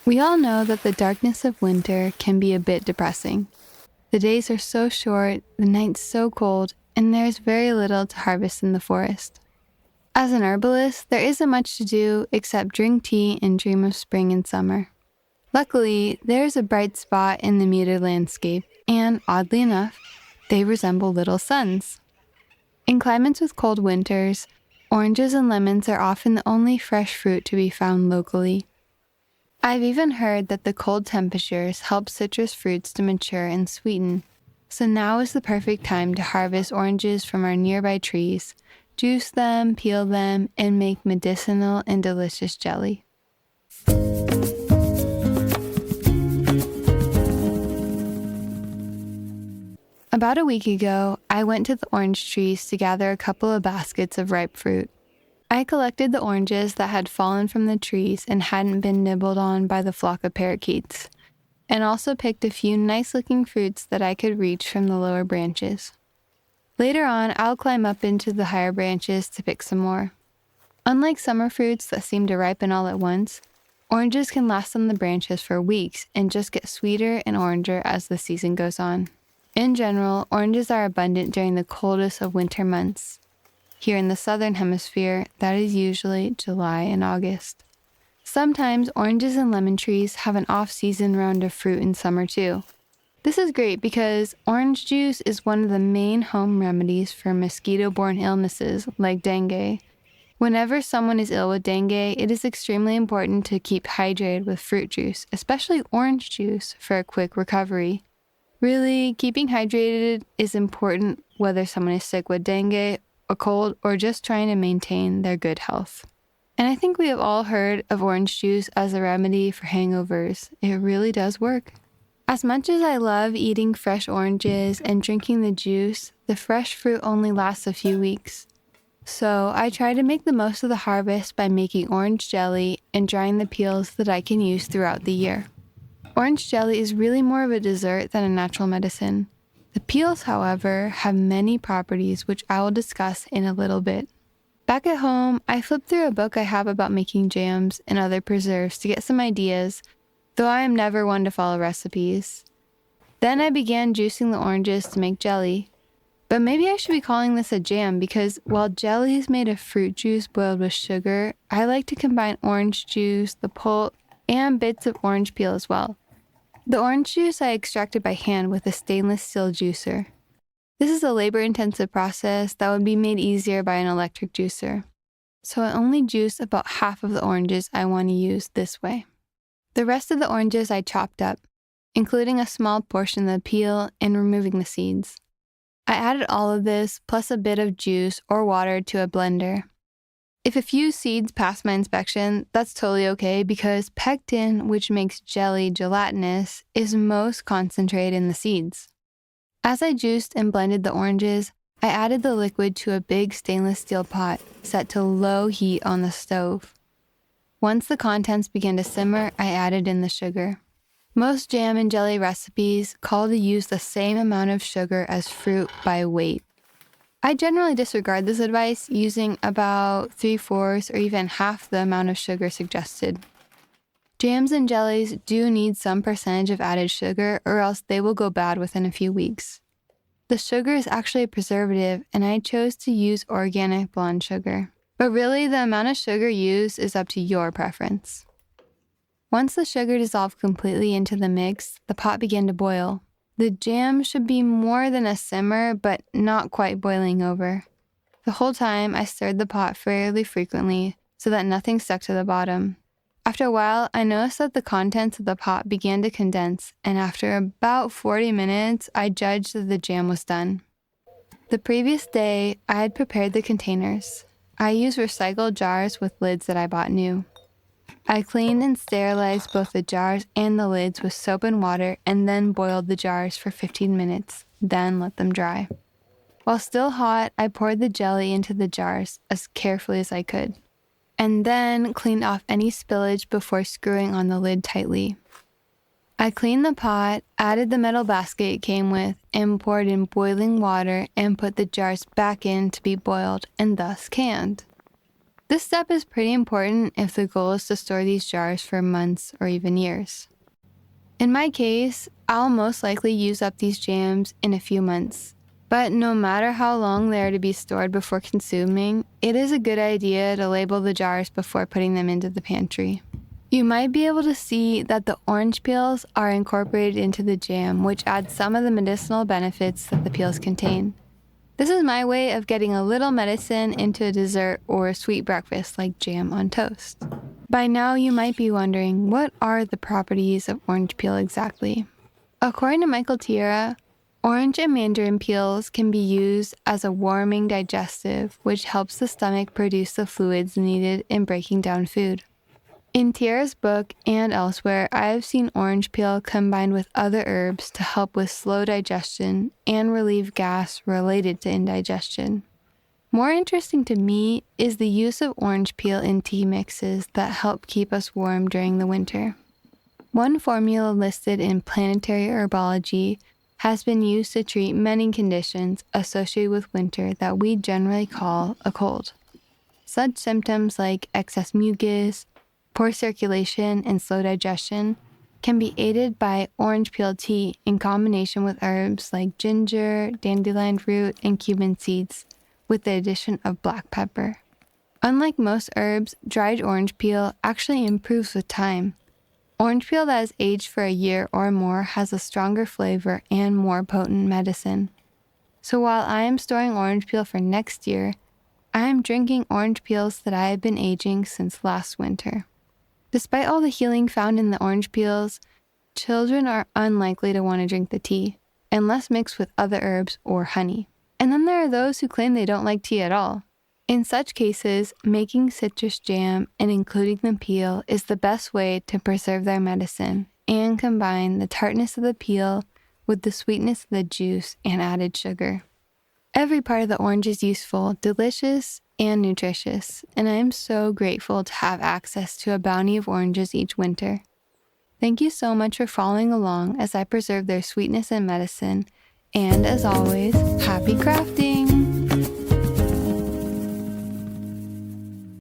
We all know that the darkness of winter can be a bit depressing. The days are so short, the nights so cold, and there's very little to harvest in the forest. As an herbalist, there isn't much to do except drink tea and dream of spring and summer. Luckily, there's a bright spot in the muted landscape, and oddly enough, they resemble little suns. In climates with cold winters, oranges and lemons are often the only fresh fruit to be found locally. I've even heard that the cold temperatures help citrus fruits to mature and sweeten, so now is the perfect time to harvest oranges from our nearby trees, juice them, peel them, and make medicinal and delicious jelly. About a week ago, I went to the orange trees to gather a couple of baskets of ripe fruit. I collected the oranges that had fallen from the trees and hadn't been nibbled on by the flock of parakeets, and also picked a few nice-looking fruits that I could reach from the lower branches. Later on, I'll climb up into the higher branches to pick some more. Unlike summer fruits that seem to ripen all at once, oranges can last on the branches for weeks and just get sweeter and oranger as the season goes on. In general, oranges are abundant during the coldest of winter months. Here in the southern hemisphere, that is usually July and August. Sometimes oranges and lemon trees have an off-season round of fruit in summer too. This is great because orange juice is one of the main home remedies for mosquito-borne illnesses like dengue. Whenever someone is ill with dengue, it is extremely important to keep hydrated with fruit juice, especially orange juice, for a quick recovery. Really, keeping hydrated is important whether someone is sick with dengue, a cold, or just trying to maintain their good health. And I think we have all heard of orange juice as a remedy for hangovers. It really does work. As much as I love eating fresh oranges and drinking the juice, the fresh fruit only lasts a few weeks. So I try to make the most of the harvest by making orange jelly and drying the peels that I can use throughout the year. Orange jelly is really more of a dessert than a natural medicine. The peels, however, have many properties which I will discuss in a little bit. Back at home, I flipped through a book I have about making jams and other preserves to get some ideas, though I am never one to follow recipes. Then I began juicing the oranges to make jelly. But maybe I should be calling this a jam because while jelly is made of fruit juice boiled with sugar, I like to combine orange juice, the pulp, and bits of orange peel as well. The orange juice I extracted by hand with a stainless steel juicer. This is a labor-intensive process that would be made easier by an electric juicer. So I only juice about half of the oranges I want to use this way. The rest of the oranges I chopped up, including a small portion of the peel and removing the seeds. I added all of this plus a bit of juice or water to a blender. If a few seeds pass my inspection, that's totally okay because pectin, which makes jelly gelatinous, is most concentrated in the seeds. As I juiced and blended the oranges, I added the liquid to a big stainless steel pot set to low heat on the stove. Once the contents began to simmer, I added in the sugar. Most jam and jelly recipes call to use the same amount of sugar as fruit by weight. I generally disregard this advice, using about 3/4 or even half the amount of sugar suggested. Jams and jellies do need some percentage of added sugar or else they will go bad within a few weeks. The sugar is actually a preservative and I chose to use organic blonde sugar. But really the amount of sugar used is up to your preference. Once the sugar dissolved completely into the mix, the pot began to boil. The jam should be more than a simmer, but not quite boiling over. The whole time, I stirred the pot fairly frequently so that nothing stuck to the bottom. After a while, I noticed that the contents of the pot began to condense, and after about 40 minutes, I judged that the jam was done. The previous day, I had prepared the containers. I used recycled jars with lids that I bought new. I cleaned and sterilized both the jars and the lids with soap and water and then boiled the jars for 15 minutes, then let them dry. While still hot, I poured the jelly into the jars as carefully as I could, and then cleaned off any spillage before screwing on the lid tightly. I cleaned the pot, added the metal basket it came with, and poured in boiling water and put the jars back in to be boiled and thus canned. This step is pretty important if the goal is to store these jars for months or even years. In my case, I'll most likely use up these jams in a few months. But no matter how long they are to be stored before consuming, it is a good idea to label the jars before putting them into the pantry. You might be able to see that the orange peels are incorporated into the jam, which adds some of the medicinal benefits that the peels contain. This is my way of getting a little medicine into a dessert or a sweet breakfast like jam on toast. By now, you might be wondering, what are the properties of orange peel exactly? According to Michael Tierra, orange and mandarin peels can be used as a warming digestive, which helps the stomach produce the fluids needed in breaking down food. In Tierra's book and elsewhere, I have seen orange peel combined with other herbs to help with slow digestion and relieve gas related to indigestion. More interesting to me is the use of orange peel in tea mixes that help keep us warm during the winter. One formula listed in Planetary Herbology has been used to treat many conditions associated with winter that we generally call a cold. Such symptoms like excess mucus, poor circulation, and slow digestion can be aided by orange peel tea in combination with herbs like ginger, dandelion root, and cumin seeds, with the addition of black pepper. Unlike most herbs, dried orange peel actually improves with time. Orange peel that is aged for a year or more has a stronger flavor and more potent medicine. So while I am storing orange peel for next year, I am drinking orange peels that I have been aging since last winter. Despite all the healing found in the orange peels, children are unlikely to want to drink the tea, unless mixed with other herbs or honey. And then there are those who claim they don't like tea at all. In such cases, making citrus jam and including the peel is the best way to preserve their medicine and combine the tartness of the peel with the sweetness of the juice and added sugar. Every part of the orange is useful, delicious, and nutritious, and I am so grateful to have access to a bounty of oranges each winter. Thank you so much for following along as I preserve their sweetness and medicine, and as always, happy crafting!